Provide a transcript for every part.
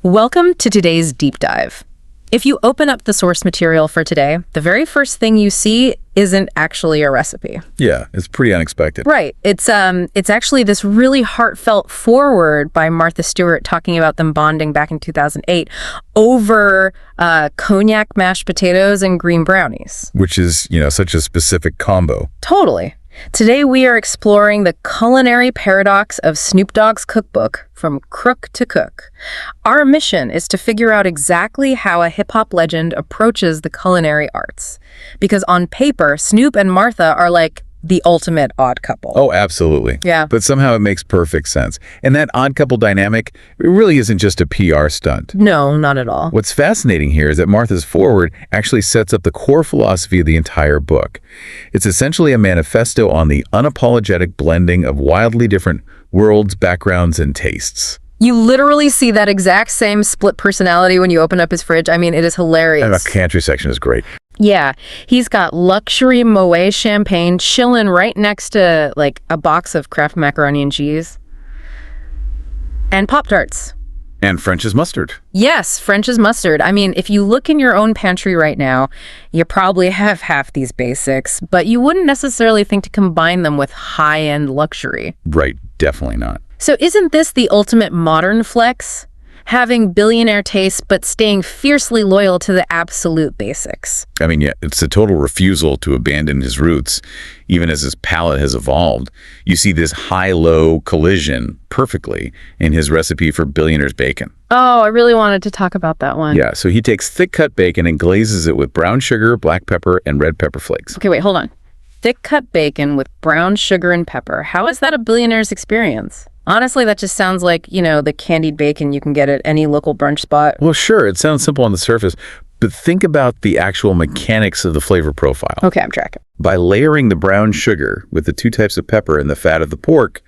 Welcome to today's deep dive. If you open up the source material for today, the very first thing you see isn't actually a recipe. Yeah, it's pretty unexpected. Right. It's actually this really heartfelt foreword by Martha Stewart talking about them bonding back in 2008 over cognac mashed potatoes and green brownies. Which is, such a specific combo. Totally. Today we are exploring the culinary paradox of Snoop Dogg's cookbook, From Crook to Cook. Our mission is to figure out exactly how a hip-hop legend approaches the culinary arts. Because on paper, Snoop and Martha are like the ultimate odd couple. Oh, absolutely. Yeah. But somehow it makes perfect sense. And that odd couple dynamic, it really isn't just a PR stunt. No, not at all. What's fascinating here is that Martha's foreword actually sets up the core philosophy of the entire book. It's essentially a manifesto on the unapologetic blending of wildly different worlds, backgrounds, and tastes. You literally see that exact same split personality when you open up his fridge. I mean, it is hilarious. And the pantry section is great. Yeah, he's got luxury Moet champagne chilling right next to, like, a box of Kraft macaroni and cheese. And Pop-Tarts. And French's mustard. Yes, French's mustard. I mean, if you look in your own pantry right now, you probably have half these basics, but you wouldn't necessarily think to combine them with high-end luxury. Right, definitely not. So isn't this the ultimate modern flex? Having billionaire tastes, but staying fiercely loyal to the absolute basics. I mean, yeah, it's a total refusal to abandon his roots, even as his palate has evolved. You see this high-low collision perfectly in his recipe for billionaire's bacon. Oh, I really wanted to talk about that one. Yeah, so he takes thick-cut bacon and glazes it with brown sugar, black pepper, and red pepper flakes. Okay, wait, hold on. Thick-cut bacon with brown sugar and pepper. How is that a billionaire's experience? Honestly, that just sounds like, the candied bacon you can get at any local brunch spot. Well, sure, it sounds simple on the surface, but think about the actual mechanics of the flavor profile. Okay, I'm tracking. By layering the brown sugar with the two types of pepper and the fat of the pork,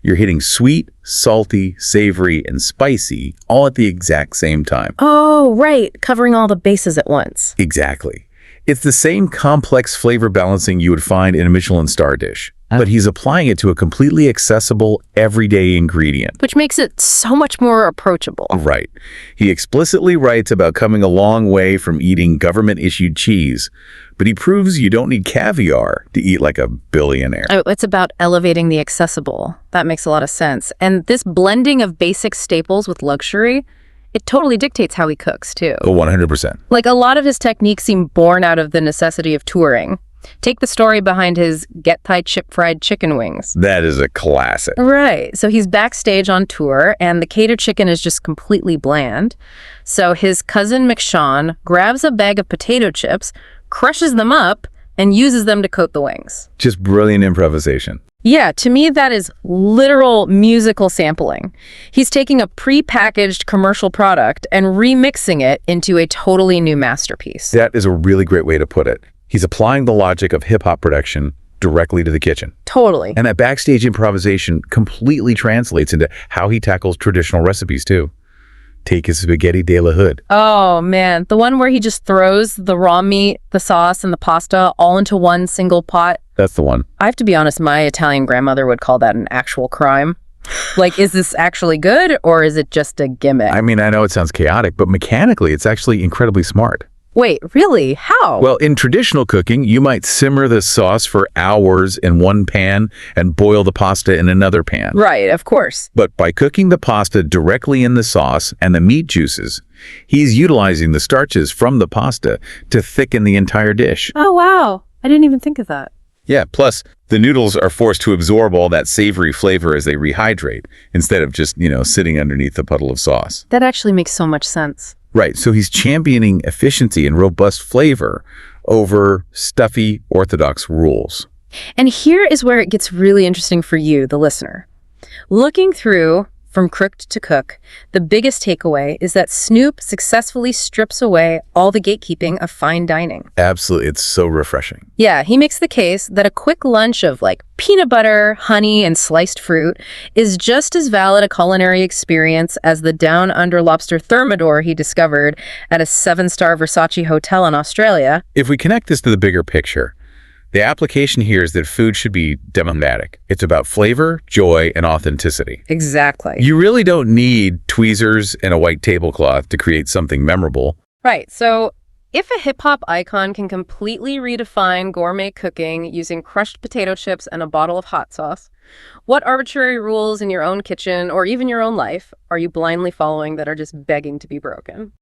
you're hitting sweet, salty, savory, and spicy all at the exact same time. Oh, right. Covering all the bases at once. Exactly. It's the same complex flavor balancing you would find in a Michelin star dish, but he's applying it to a completely accessible, everyday ingredient. Which makes it so much more approachable. Right. He explicitly writes about coming a long way from eating government-issued cheese, but he proves you don't need caviar to eat like a billionaire. Oh, it's about elevating the accessible. That makes a lot of sense. And this blending of basic staples with luxury, it totally dictates how he cooks, too. Oh, 100%. Like, a lot of his techniques seem born out of the necessity of touring. Take the story behind his Get Thai Chip Fried Chicken Wings. That is a classic. Right. So he's backstage on tour, and the catered chicken is just completely bland. So his cousin McShawn grabs a bag of potato chips, crushes them up, and uses them to coat the wings. Just brilliant improvisation. Yeah, to me, that is literal musical sampling. He's taking a pre-packaged commercial product and remixing it into a totally new masterpiece. That is a really great way to put it. He's applying the logic of hip-hop production directly to the kitchen. Totally. And that backstage improvisation completely translates into how he tackles traditional recipes, too. Take his spaghetti de la hood. Oh, man. The one where he just throws the raw meat, the sauce, and the pasta all into one single pot. That's the one. I have to be honest, my Italian grandmother would call that an actual crime. Like, is this actually good, or is it just a gimmick? I mean, I know it sounds chaotic, but mechanically, it's actually incredibly smart. Wait, really? How? Well, in traditional cooking, you might simmer the sauce for hours in one pan and boil the pasta in another pan. Right, of course. But by cooking the pasta directly in the sauce and the meat juices, he's utilizing the starches from the pasta to thicken the entire dish. Oh, wow. I didn't even think of that. Yeah, plus the noodles are forced to absorb all that savory flavor as they rehydrate, instead of just, sitting underneath a puddle of sauce. That actually makes so much sense. Right, so he's championing efficiency and robust flavor over stuffy, orthodox rules. And here is where it gets really interesting for you, the listener. Looking through From Crook to Cook, the biggest takeaway is that Snoop successfully strips away all the gatekeeping of fine dining. Absolutely, it's so refreshing. Yeah, he makes the case that a quick lunch of peanut butter, honey, and sliced fruit is just as valid a culinary experience as the down-under lobster thermidor he discovered at a 7-star Versace hotel in Australia. If we connect this to the bigger picture, The application here is that food should be democratic. It's about flavor, joy, and authenticity. Exactly. You really don't need tweezers and a white tablecloth to create something memorable. Right. So if a hip-hop icon can completely redefine gourmet cooking using crushed potato chips and a bottle of hot sauce, what arbitrary rules in your own kitchen or even your own life are you blindly following that are just begging to be broken?